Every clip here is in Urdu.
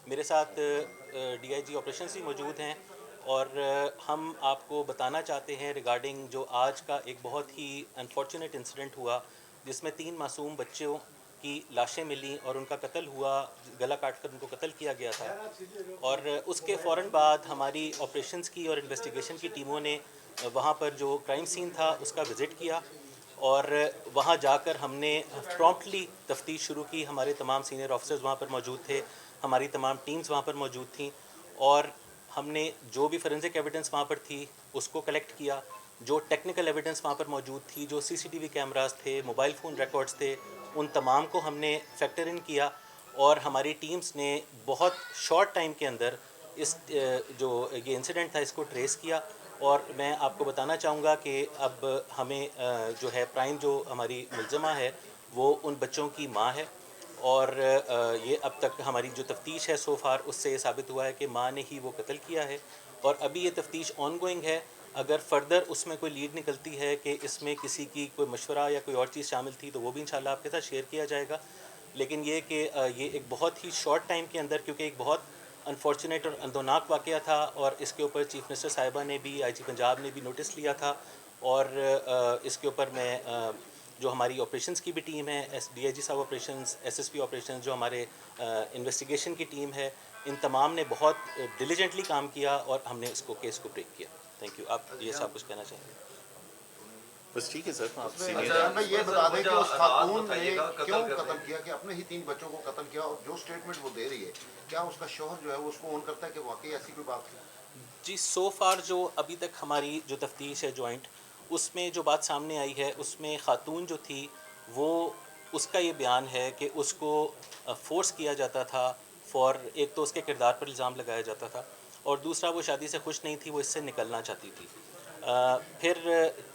میرے ساتھ ڈی آئی جی آپریشنز بھی موجود ہیں، اور ہم آپ کو بتانا چاہتے ہیں ریگارڈنگ جو آج کا ایک بہت ہی انفارچونیٹ انسیڈنٹ ہوا، جس میں 3 معصوم بچوں کی لاشیں ملیں اور ان کا قتل ہوا، گلا کاٹ کر ان کو قتل کیا گیا تھا۔ اور اس کے فوراً بعد ہماری آپریشنز کی اور انویسٹیگیشن کی ٹیموں نے وہاں پر جو کرائم سین تھا اس کا وزٹ کیا، اور وہاں جا کر ہم نے پرومپٹلی تفتیش شروع کی۔ ہمارے تمام سینئر آفیسرز وہاں پر موجود تھے، ہماری تمام ٹیمز وہاں پر موجود تھیں، اور ہم نے جو بھی فورینزک ایویڈنس وہاں پر تھی اس کو کلیکٹ کیا، جو ٹیکنیکل ایویڈنس وہاں پر موجود تھی، جو سی سی ٹی وی کیمراز تھے، موبائل فون ریکارڈز تھے، ان تمام کو ہم نے فیکٹر ان کیا، اور ہماری ٹیمز نے بہت شارٹ ٹائم کے اندر اس جو یہ انسیڈنٹ تھا اس کو ٹریس کیا۔ اور میں آپ کو بتانا چاہوں گا کہ اب ہمیں جو ہے پرائم جو ہماری ملزمہ ہے وہ ان بچوں کی ماں ہے، اور یہ اب تک ہماری جو تفتیش ہے سو فار اس سے یہ ثابت ہوا ہے کہ ماں نے ہی وہ قتل کیا ہے، اور ابھی یہ تفتیش آن گوئنگ ہے۔ اگر فردر اس میں کوئی لیڈ نکلتی ہے کہ اس میں کسی کی کوئی مشورہ یا کوئی اور چیز شامل تھی تو وہ بھی انشاءاللہ آپ کے ساتھ شیئر کیا جائے گا، لیکن یہ کہ یہ ایک بہت ہی شارٹ ٹائم کے اندر، کیونکہ ایک بہت انفارچونیٹ اور اندوناک واقعہ تھا، اور اس کے اوپر چیف منسٹر صاحبہ نے بھی، آئی جی پنجاب نے بھی نوٹس لیا تھا، اور اس کے اوپر میں جو ہماری آپریشنز کی بھی ٹیم ہے، ایس ڈی آئی جی صاحب operations, S S P operations, جو ہمارے انویسٹیگیشن کی ٹیم ہے، ان تمام نے بہت ڈیلیجنٹلی کام کیا اور ہم نے اس کو کیس کو بریک کیا۔ Thank you. آپ یہ صاحب کچھ کہنا چاہیں گے؟ بس ٹھیک ہے سر، آپ ہمیں یہ بتا دیں کہ اس خاتون نے کیوں قتل کیا، کہ اپنے ہی 3 بچوں کو قتل کیا، اور جو سٹیٹمنٹ وہ دے رہی ہے کیا اس کا شوہر جو ہے وہ اس کو اون کرتا ہے کہ واقعی ایسی کوئی بات تھی؟ جی، سو فار جو ابھی تک ہماری جو تفتیش ہے جوائنٹ، اس میں جو بات سامنے آئی ہے اس میں خاتون جو تھی وہ، اس کا یہ بیان ہے کہ اس کو فورس کیا جاتا تھا، فار ایک تو اس کے کردار پر الزام لگایا جاتا تھا، اور دوسرا وہ شادی سے خوش نہیں تھی، وہ اس سے نکلنا چاہتی تھی۔ پھر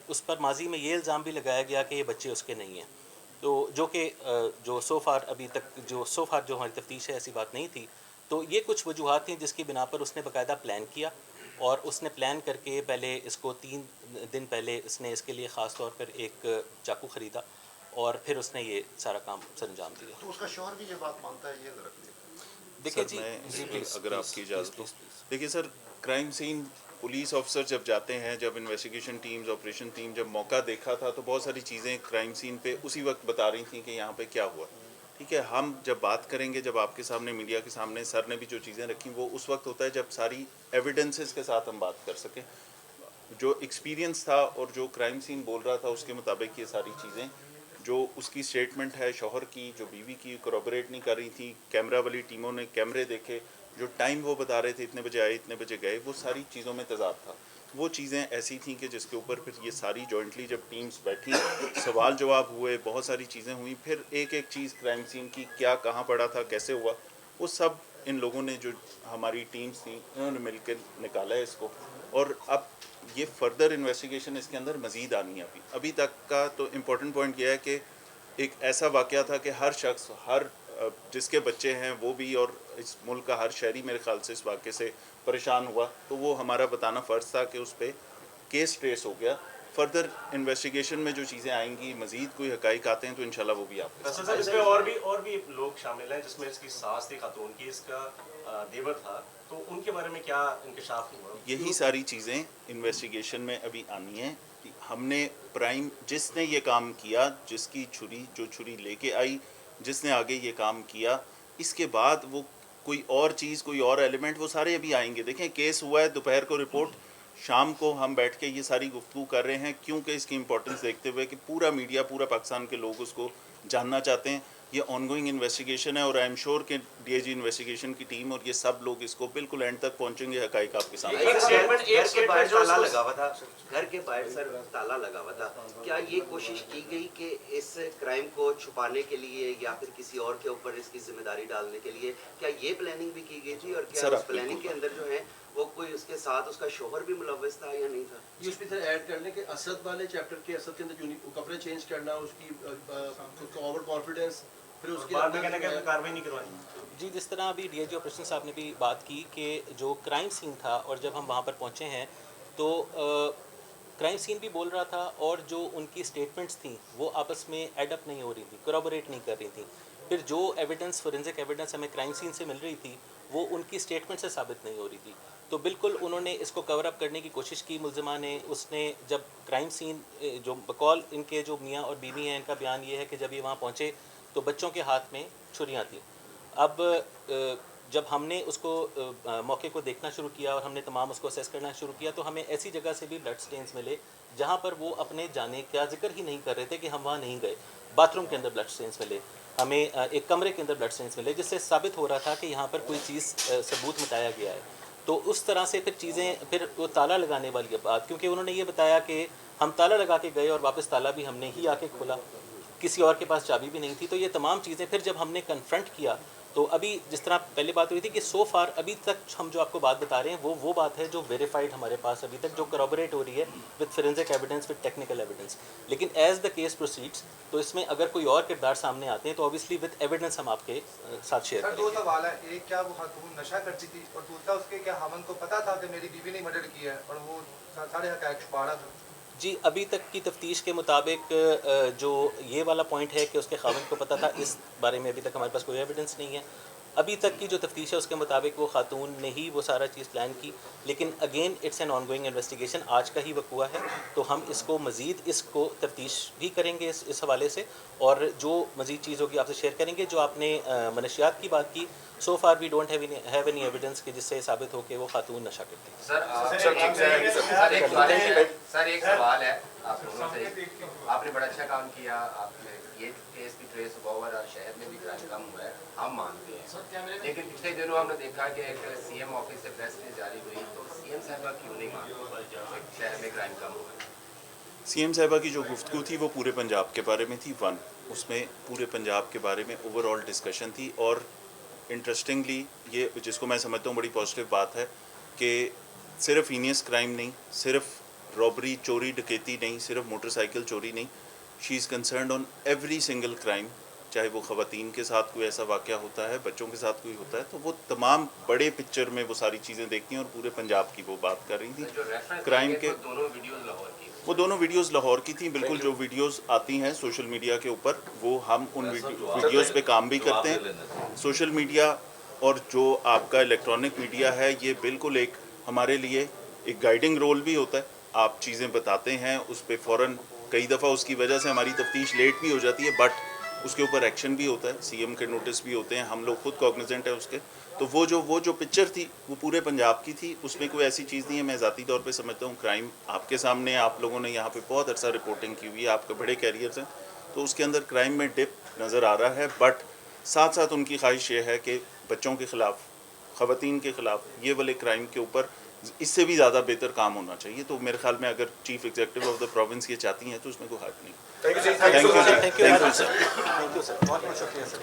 اس پر ماضی میں یہ الزام بھی لگایا گیا کہ یہ بچے اس کے نہیں ہیں، تو جو کہ جو سو فار ابھی تک جو ہماری تفتیش ہے ایسی بات نہیں تھی۔ تو یہ کچھ وجوہات تھیں جس کی بنا پر اس نے باقاعدہ پلان کیا، اور اس نے پلان کر کے پہلے اس کو 3 دن پہلے اس نے اس کے لیے خاص طور پر ایک چاقو خریدا، اور پھر اس نے یہ سارا کام سر انجام دیا۔ تو اس کا شوہر بھی یہ بات مانتا ہے، یہ ذرا کلیئر؟ دیکھیے سر جی، میں جی پلیز اگر آپ کی اجازت ہو، پلیز۔ دیکھیے سر، کرائم سین پولیس آفیسر جب جاتے ہیں، جب انویسٹیگیشن ٹیمز، آپریشن ٹیم جب موقع دیکھا تھا تو بہت ساری چیزیں کرائم سین پہ اسی وقت بتا رہی تھیں کہ یہاں پہ کیا ہوا۔ ٹھیک ہے، ہم جب بات کریں گے، جب آپ کے سامنے میڈیا کے سامنے سر نے بھی جو چیزیں رکھیں وہ اس وقت ہوتا ہے جب ساری ایویڈنسز کے ساتھ ہم بات کر سکیں۔ جو ایکسپیرینس تھا اور جو کرائم سین بول رہا تھا اس کے مطابق یہ ساری چیزیں، جو اس کی سٹیٹمنٹ ہے شوہر کی، جو بیوی کی کورابریٹ نہیں کر رہی تھی، کیمرہ والی ٹیموں نے کیمرے دیکھے، جو ٹائم وہ بتا رہے تھے اتنے بجے آئے اتنے بجے گئے، وہ ساری چیزوں میں تضاد تھا۔ وہ چیزیں ایسی تھیں کہ جس کے اوپر پھر یہ ساری جوائنٹلی جب ٹیمز بیٹھی، سوال جواب ہوئے، بہت ساری چیزیں ہوئیں، پھر ایک ایک چیز کرائم سین کی کیا کہاں پڑا تھا، کیسے ہوا، وہ سب ان لوگوں نے، جو ہماری ٹیمز تھیں، انہوں نے مل کے نکالا ہے اس کو۔ اور اب یہ فردر انویسٹیگیشن اس کے اندر مزید آنی ہے۔ ابھی تک کا تو امپورٹنٹ پوائنٹ یہ ہے کہ ایک ایسا واقعہ تھا کہ ہر شخص، ہر جس کے بچے ہیں وہ بھی، اور اس ملک کا ہر شہری میرے خیال سے اس واقعے سے پریشان ہوا، تو وہ ہمارا بتانا فرض تھا کہ اس پہ کیس ٹریس ہو گیا۔ فردر انویسٹیگیشن میں جو چیزیں آئیں گی، مزید کوئی حقائق آتے ہیں تو انشاءاللہ وہ بھی آپ کے ساتھ۔ سر اس میں اور بھی لوگ شامل ہیں، جس میں اس کی ساس تھی خاتون کی، اس کا دیور تھا، تو ان کے بارے میں کیا انکشاف ہوا؟ یہی ساری چیزیں انویسٹیگیشن میں ابھی آنی ہیں۔ ہم نے پرائم جس نے یہ کام کیا، جس کی جو چھری لے کے آئی، جس نے آگے یہ کام کیا، اس کے بعد وہ کوئی اور چیز، کوئی اور ایلیمنٹ، وہ سارے ابھی آئیں گے۔ دیکھیں کیس ہوا ہے، دوپہر کو رپورٹ، شام کو ہم بیٹھ کے یہ ساری گفتگو کر رہے ہیں، کیونکہ اس کی امپورٹنس دیکھتے ہوئے کہ پورا میڈیا، پورا پاکستان کے لوگ اس کو جاننا چاہتے ہیں۔ یہ آن گوئنگ انویسٹیگیشن ہے، اور آئی ایم شیور کہ ڈی اے جی انویسٹیگیشن کی ٹیم اور یہ سب لوگ اس کو بالکل اینڈ تک پہنچیں گے، حقائق آپ کے سامنے۔ گھر کے باہر تالا لگا ہوا تھا، گھر کے باہر سر تالا لگا ہوا تھا، کیا یہ کوشش کی گئی کہ اس کرائم کو چھپانے کے لیے یا پھر کسی اور کے اوپر اس کی ذمہ داری ڈالنے کے لیے کیا یہ پلاننگ بھی کی گئی تھی، اور کیا اس پلاننگ کے اندر جو ہے وہ کوئی اس کے ساتھ اس کا شوہر بھی ملوث تھا یا نہیں تھا؟ یہ اس پہ ایڈ کر لیں کہ اسد والے چیپٹر کے، اسد کے اندر جو کپڑے چینج کرنا، اس کی اوور کانفیڈنس، پھر اس کے کاروائی نہیں کروائی۔ جی، جس طرح ابھی ڈی آئی جی آپریشن صاحب نے بھی بات کی کہ جو کرائم سین تھا، اور جب ہم وہاں پر پہنچے ہیں تو کرائم سین بھی بول رہا تھا، اور جو ان کی سٹیٹمنٹس تھیں وہ آپس میں ایڈ اپ نہیں ہو رہی تھیں، کورابوریٹ نہیں کر رہی تھیں۔ پھر جو ایویڈنس، فورینزک ایویڈنس ہمیں کرائم سین سے مل رہی تھی وہ ان کی اسٹیٹمنٹ سے ثابت نہیں ہو رہی تھی. تو بالکل انہوں نے اس کو کور اپ کرنے کی کوشش کی ملزمہ نے. اس نے جب کرائم سین جو بقول ان کے جو میاں اور بیوی ہیں ان کا بیان یہ ہے کہ جب یہ وہاں پہنچے تو بچوں کے ہاتھ میں چھریاں تھیں. اب جب ہم نے اس کو موقع کو دیکھنا شروع کیا اور ہم نے تمام اس کو اسیس کرنا شروع کیا تو ہمیں ایسی جگہ سے بھی بلڈ سٹینز ملے جہاں پر وہ اپنے جانے کا ذکر ہی نہیں کر رہے تھے کہ ہم وہاں نہیں گئے. باتھ روم کے اندر بلڈ سٹینز ملے, ہمیں ایک کمرے کے اندر بلڈ سٹینز ملے, جس سے ثابت ہو رہا تھا کہ یہاں پر کوئی چیز ثبوت مٹایا گیا ہے. تو اس طرح سے پھر چیزیں, پھر وہ تالا لگانے والی بات, کیونکہ انہوں نے یہ بتایا کہ ہم تالا لگا کے گئے اور واپس تالا بھی ہم نے ہی آ کے کھولا, کسی اور کے پاس چابی بھی نہیں تھی. تو یہ تمام چیزیں پھر جب ہم نے کنفرنٹ کیا تو ابھی جس طرح پہلے بات ہوئی تھی کہ سو فار ابھی تک ہم جو آپ کو بات بتا رہے ہیں وہ بات ہے جو ویریفائڈ ہمارے پاس ابھی تک جو کروبوریٹ ہو رہی ہے with forensic evidence with technical evidence. لیکن ایز دا کیس پروسیڈس تو اس میں اگر کوئی اور کردار سامنے آتے ہیں تو اوبیسلی وتھ ایویڈنس ہم آپ کے ساتھ شیئر کریں گے. دو سوال ہے, ایک کیا وہ خاتون نشہ کرتی تھی اور دوسرا اس کے کیا خاوند کو پتہ تھا کہ میری بیوی نے مرڈر کیا ہے اور وہ سارے حقائق چھپا رہا تھا؟ جی ابھی تک کی تفتیش کے مطابق جو یہ والا پوائنٹ ہے کہ اس کے خاوند کو پتہ تھا, اس بارے میں ابھی تک ہمارے پاس کوئی ایویڈنس نہیں ہے. ابھی تک کی جو تفتیش ہے اس کے مطابق وہ خاتون نے ہی وہ سارا چیز پلان کی. لیکن again it's an on going investigation, آج کا ہی وقوع ہے تو ہم اس کو مزید اس کو تفتیش بھی کریں گے اس حوالے سے, اور جو مزید چیز ہوگی آپ سے شیئر کریں گے. جو آپ نے منشیات کی بات کی, so far we don't have any evidence کہ جس سے ثابت ہو کہ وہ خاتون نشہ کرتی ہے. سر ایک سوال ہے آپ لوگوں سے, آپ نے بڑا اچھا کام کیا, آپ نے یہ کیس بھی ٹریس ہوا اور شہر میں بھی کرائم کم ہوا ہے, ہم مانتے ہیں. لیکن پچھلے دنوں ہم نے دیکھا کہ ایک سی ایم آفس سے پریس ریلیز جاری ہوئی, تو سی ایم صاحبہ کیوں نہیں مانتے شہر میں کرائم کم ہوا ہے؟ سی ایم صاحبہ کی جو گفتگو تھی وہ پورے پنجاب کے بارے میں تھی. اس میں پورے پنجاب کے بارے میں اوور آل ڈسکشن تھی. اور انٹرسٹنگلی یہ جس کو میں سمجھتا ہوں بڑی پازیٹیو بات ہے کہ صرف ہینیس کرائم نہیں, صرف رابری چوری ڈکیتی نہیں, صرف موٹر سائیکل چوری نہیں, she is concerned on every single crime. چاہے وہ خواتین کے ساتھ کوئی ایسا واقعہ ہوتا ہے, بچوں کے ساتھ کوئی ہوتا ہے, تو وہ تمام بڑے پکچر میں وہ ساری چیزیں دیکھتی ہیں اور پورے پنجاب کی وہ بات کر رہی تھی کرائم کے. وہ دونوں ویڈیوز لاہور کی تھیں. بالکل جو ویڈیوز آتی ہیں سوشل میڈیا کے اوپر وہ ہم ان ویڈیوز پہ کام بھی کرتے ہیں. سوشل میڈیا اور جو آپ کا الیکٹرانک میڈیا ہے یہ بالکل ایک ہمارے لیے ایک گائیڈنگ رول بھی ہوتا ہے. آپ چیزیں بتاتے ہیں, اس پہ فوراً کئی دفعہ اس کی وجہ سے ہماری تفتیش لیٹ بھی ہو جاتی ہے, بٹ اس کے اوپر ایکشن بھی ہوتا ہے, سی ایم کے نوٹس بھی ہوتے ہیں, ہم لوگ خود کوگنیزنٹ ہیں اس کے. تو وہ جو پکچر تھی وہ پورے پنجاب کی تھی, اس میں کوئی ایسی چیز نہیں ہے. میں ذاتی طور پہ سمجھتا ہوں کرائم آپ کے سامنے, آپ لوگوں نے یہاں پہ بہت عرصہ رپورٹنگ کی ہوئی ہے, آپ کے بڑے کیریئرز ہیں, تو اس کے اندر کرائم میں ڈپ نظر آ رہا ہے. بٹ ساتھ ساتھ ان کی خواہش یہ ہے کہ بچوں کے خلاف, خواتین کے خلاف یہ والے کرائم کے اوپر اس سے بھی زیادہ بہتر کام ہونا چاہیے. تو میرے خیال میں اگر chief executive of the province یہ چاہتی ہیں تو اس میں کوئی حرج نہیں. تھینک یو سر, بہت بہت شکریہ سر.